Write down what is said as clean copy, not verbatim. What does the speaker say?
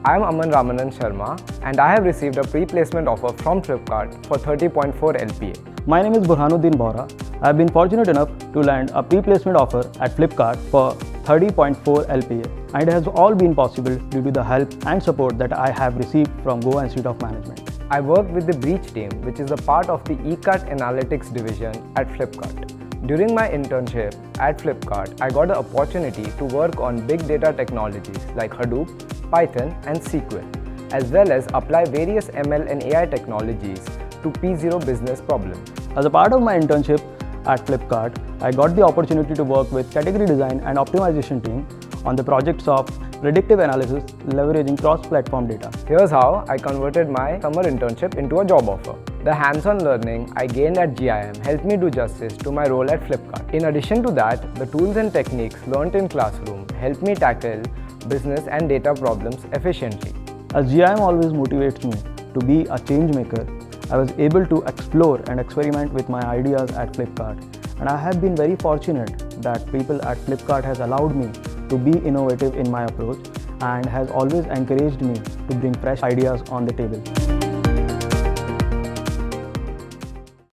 I am Aman Ramanan Sharma and I have received a pre-placement offer from Flipkart for 30.4 LPA. My name is Burhanuddin Bohra. I have been fortunate enough to land a pre-placement offer at Flipkart for 30.4 LPA, and it has all been possible due to the help and support that I have received from Goa Institute of Management. I work with the Breach team, which is a part of the CAT Analytics division at Flipkart. During my internship at Flipkart, I got the opportunity to work on big data technologies like Hadoop, Python and SQL, as well as apply various ML and AI technologies to P0 business problems. As a part of my internship at Flipkart, I got the opportunity to work with category design and optimization team on the projects of predictive analysis leveraging cross-platform data. Here's how I converted my summer internship into a job offer. The hands-on learning I gained at GIM helped me do justice to my role at Flipkart. In addition to that, the tools and techniques learnt in classroom helped me tackle business and data problems efficiently. As GIM always motivates me to be a change maker, I was able to explore and experiment with my ideas at Flipkart, and I have been very fortunate that people at Flipkart has allowed me to be innovative in my approach and has always encouraged me to bring fresh ideas on the table.